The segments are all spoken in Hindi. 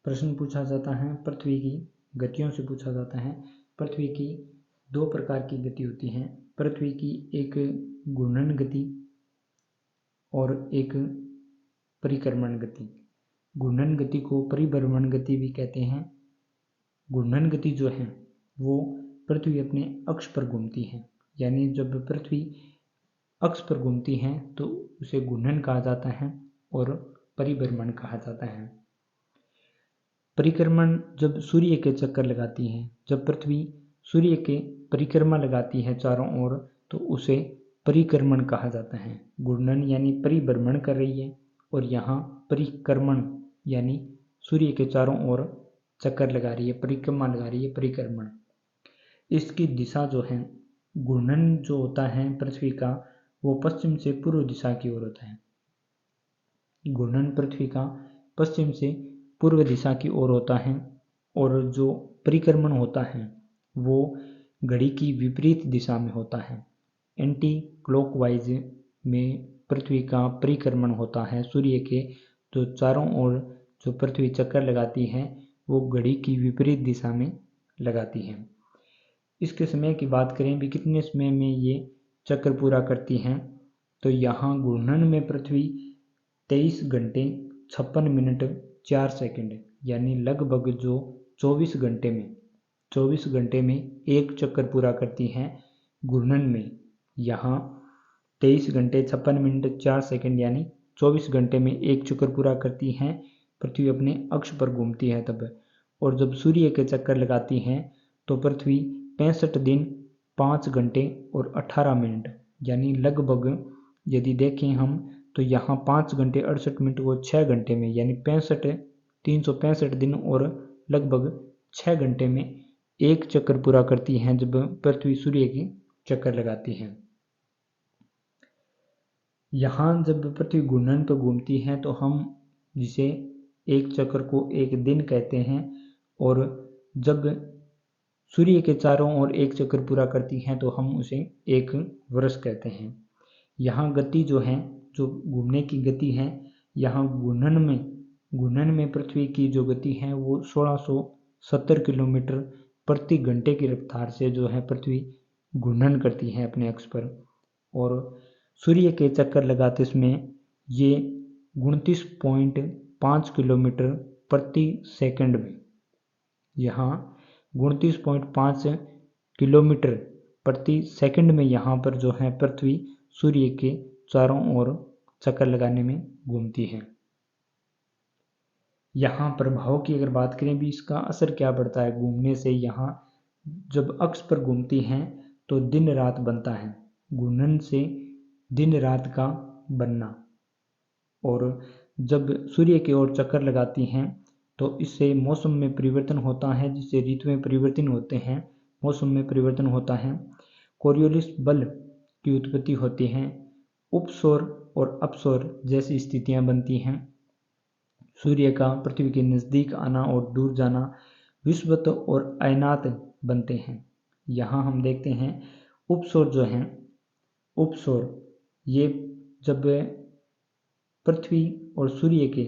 प्रश्न पूछा जाता है पृथ्वी की गतियों से पूछा जाता है। पृथ्वी की दो प्रकार की गति होती हैं, पृथ्वी की एक घूर्णन गति और एक परिक्रमण गति। घूर्णन गति को परिभ्रमण गति भी कहते हैं। घूर्णन गति जो है वो पृथ्वी अपने अक्ष पर घूमती है, यानी जब पृथ्वी अक्ष पर घूमती है तो उसे घूर्णन कहा जाता है और परिभ्रमण कहा जाता है। परिक्रमण जब सूर्य के चक्कर लगाती है, जब पृथ्वी सूर्य के परिक्रमा लगाती है चारों ओर, तो उसे परिक्रमण कहा जाता है। घूर्णन यानी परिभ्रमण कर रही है और यहाँ परिक्रमण यानी सूर्य के चारों ओर चक्कर लगा रही है, परिक्रमा लगा रही है, परिक्रमण। इसकी दिशा जो है, घूर्णन जो होता है पृथ्वी का वो पश्चिम से पूर्व दिशा की ओर होता है। घूर्णन पृथ्वी का पश्चिम से पूर्व दिशा की ओर होता है और जो परिक्रमण होता है वो घड़ी की विपरीत दिशा में होता है। एंटी क्लॉकवाइज में पृथ्वी का परिक्रमण होता है। सूर्य के जो चारों ओर जो पृथ्वी चक्कर लगाती है वो घड़ी की विपरीत दिशा में लगाती है। इसके समय की बात करें भी कितने समय में ये चक्कर पूरा करती हैं, तो यहाँ घूर्णन में पृथ्वी 23 घंटे 56 मिनट 4 सेकंड यानी लगभग जो 24 घंटे में एक चक्कर पूरा करती हैं। घूर्णन में यहाँ 23 घंटे 56 मिनट 4 सेकंड यानी 24 घंटे में एक चक्कर पूरा करती हैं। पृथ्वी अपने अक्ष पर घूमती है तब। और जब सूर्य के चक्कर लगाती हैं तो पृथ्वी 65 दिन 5 घंटे और 18 मिनट यानी लगभग यदि देखें हम तो यहाँ 5 घंटे 68 मिनट को 6 घंटे में यानी 365 दिन और लगभग 6 घंटे में एक चक्कर पूरा करती हैं जब पृथ्वी सूर्य के चक्कर लगाती है। यहाँ जब पृथ्वी घूर्णन पर घूमती है तो हम जिसे एक चक्कर को एक दिन कहते हैं, और जब सूर्य के चारों ओर एक चक्कर पूरा करती हैं तो हम उसे एक वर्ष कहते हैं। यहाँ गति जो है, जो घूमने की गति है, यहाँ घूर्णन में पृथ्वी की जो गति है वो 1670 किलोमीटर प्रति घंटे की रफ्तार से जो है पृथ्वी घूर्णन करती है अपने अक्ष पर। और सूर्य के चक्कर लगाते समय ये 29.5 किलोमीटर प्रति सेकंड में, यहाँ 29.5 किलोमीटर प्रति सेकंड में यहाँ पर जो है पृथ्वी सूर्य के चारों ओर चक्कर लगाने में घूमती है। यहाँ प्रभाव की अगर बात करें भी इसका असर क्या पड़ता है घूमने से, यहाँ जब अक्ष पर घूमती हैं तो दिन रात बनता है, घूर्णन से दिन रात का बनना। और जब सूर्य की ओर चक्कर लगाती हैं तो इससे मौसम में परिवर्तन होता है, जिससे ऋतु में परिवर्तन होते हैं, मौसम में परिवर्तन होता है। कोरियोलिस बल की उत्पत्ति होती है, उपसौर और अपसौर जैसी स्थितियां बनती हैं। सूर्य का पृथ्वी के नज़दीक आना और दूर जाना, विषुवत और अयनात बनते हैं। यहाँ हम देखते हैं उपसौर जो हैं, उपसौर ये जब पृथ्वी और सूर्य के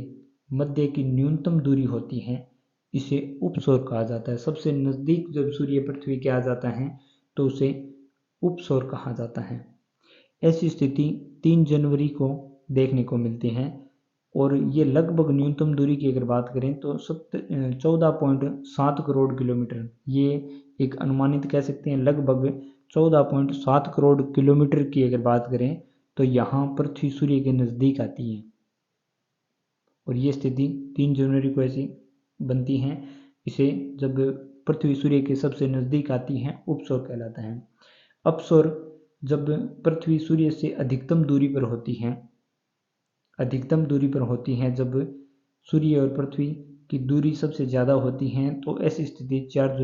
मध्य की न्यूनतम दूरी होती है इसे उपसौर कहा जाता है। सबसे नज़दीक जब सूर्य पृथ्वी के आ जाता है तो उसे उपसौर कहा जाता है। ऐसी स्थिति 3 जनवरी को देखने को मिलती है और ये लगभग न्यूनतम दूरी की अगर बात करें तो 14.7 करोड़ किलोमीटर, ये एक अनुमानित कह सकते हैं लगभग 14.7 करोड़ किलोमीटर की अगर बात करें तो यहाँ पृथ्वी सूर्य के नज़दीक आती है। और ये स्थिति 3 जनवरी को ऐसी बनती है। इसे जब पृथ्वी सूर्य के सबसे नज़दीक आती है उपसौर कहलाता है। अपसौर जब पृथ्वी सूर्य से अधिकतम दूरी पर होती है, जब सूर्य और पृथ्वी की दूरी सबसे ज़्यादा होती है तो ऐसी स्थिति 4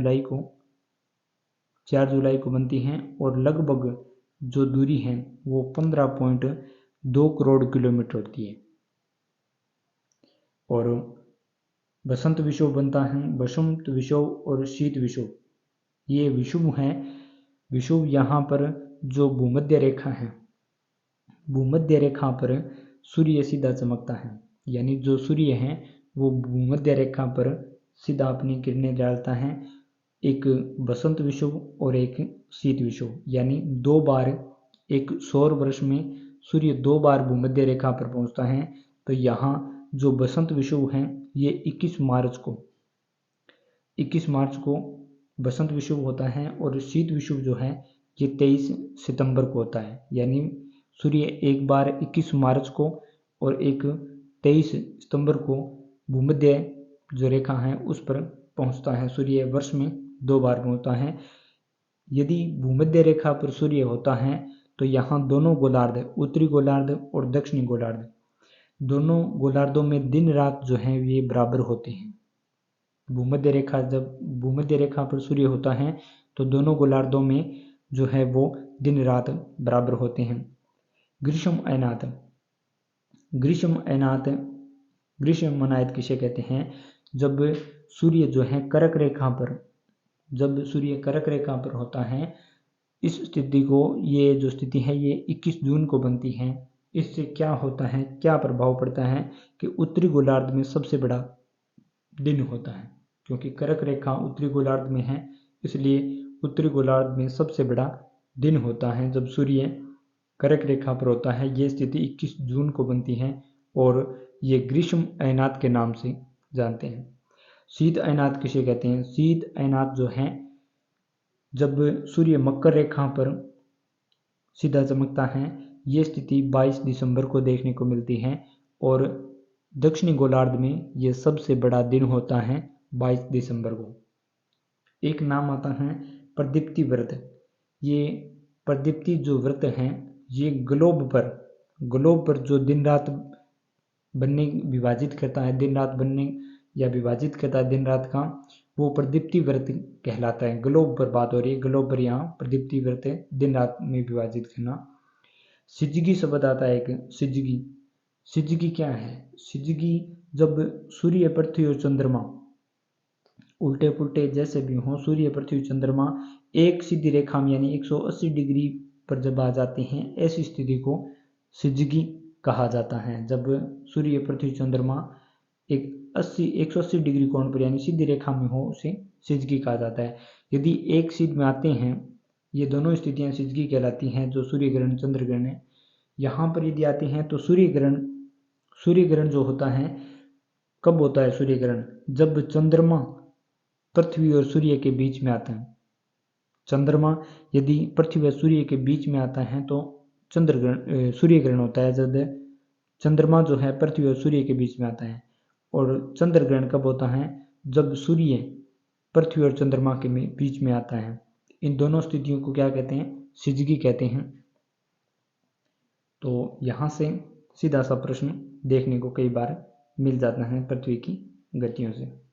जुलाई को बनती है और लगभग जो दूरी है वो 15.2 करोड़ किलोमीटर होती है। और बसंत विषुव बनता है, बसंत विषुव और शीत विषुव, ये विषुव हैं। विषुव यहाँ पर जो भूमध्य रेखा है, भूमध्य रेखा पर सूर्य सीधा चमकता है, यानी जो सूर्य है वो भूमध्य रेखा पर सीधा अपनी किरणें डालता है। एक बसंत विषुव और एक शीत विषुव, यानी 2 बार एक सौर वर्ष में सूर्य 2 बार भूमध्य रेखा पर पहुंचता है। तो यहाँ जो बसंत विषुव है ये 21 मार्च को बसंत विषुव होता है, और शीत विषुव जो है ये 23 सितंबर को होता है। यानी सूर्य एक बार 21 मार्च को और एक 23 सितंबर को भूमध्य जो रेखा है उस पर पहुंचता है। सूर्य वर्ष में 2 बार पहुंचता है। यदि भूमध्य रेखा पर सूर्य होता है तो यहाँ दोनों गोलार्ध, उत्तरी गोलार्ध और दक्षिणी गोलार्ध, दोनों गोलार्धों में दिन रात जो है ये बराबर होते हैं। जब भूमध्य रेखा पर सूर्य होता है तो दोनों गोलार्धों में जो है वो दिन रात बराबर होते हैं। ग्रीष्म अयनात किसे कहते हैं? जब सूर्य कर्क रेखा पर होता है, इस स्थिति को, ये जो स्थिति है ये 21 जून को बनती है। इससे क्या होता है, क्या प्रभाव पड़ता है कि उत्तरी गोलार्ध में सबसे बड़ा दिन होता है। क्योंकि कर्क रेखा उत्तरी गोलार्ध में है, इसलिए उत्तरी गोलार्ध में सबसे बड़ा दिन होता है जब सूर्य कर्क रेखा पर होता है। ये स्थिति 21 जून को बनती है और ये ग्रीष्म अयनात के नाम से जानते हैं। शीत अयनात किसे कहते हैं? शीत अयनात जो है जब सूर्य मकर रेखा पर सीधा चमकता है, ये स्थिति 22 दिसंबर को देखने को मिलती है, और दक्षिणी गोलार्ध में ये सबसे बड़ा दिन होता है 22 दिसंबर को। एक नाम आता है प्रदीप्ति व्रत। ये प्रदीप्ति जो व्रत है ये ग्लोब पर जो दिन रात बनने विभाजित करता है, दिन रात बनने या विभाजित करता है दिन रात का, वो प्रदीप्ति व्रत कहलाता है। ग्लोब पर बात हो रही है, ग्लोब पर यहाँ प्रदीप्ति व्रत है, दिन रात में विभाजित करना। सिजगी शब्द आता है एक, सिजगी क्या है? सिजगी जब सूर्य, पृथ्वी और चंद्रमा उल्टे पुल्टे जैसे भी हों, सूर्य, पृथ्वी, चंद्रमा एक सीधी रेखा में यानी 180 डिग्री पर जब आ जाते हैं, ऐसी स्थिति को सिजगी कहा जाता है। जब सूर्य, पृथ्वी, चंद्रमा एक 180 डिग्री कोण पर यानी सीधी रेखा में हो, उसे सिजगी कहा जाता है। यदि एक सीध में आते हैं, ये दोनों स्थितियां सिजगी कहलाती हैं, जो सूर्य ग्रहण, चंद्र ग्रहण है। यहाँ पर यदि आते हैं तो सूर्य ग्रहण जो होता है, कब होता है सूर्य ग्रहण? जब चंद्रमा पृथ्वी और सूर्य के बीच में आता है। चंद्रमा यदि पृथ्वी और सूर्य के बीच में आता है तो सूर्य ग्रहण होता है। जब चंद्रमा जो है पृथ्वी और सूर्य के बीच में आता है। और चंद्र ग्रहण कब होता है? जब सूर्य पृथ्वी और चंद्रमा के बीच में आता है। इन दोनों स्थितियों को क्या कहते हैं? सिजगी कहते हैं। तो यहाँ से सीधा सा प्रश्न देखने को कई बार मिल जाता है पृथ्वी की गतियों से।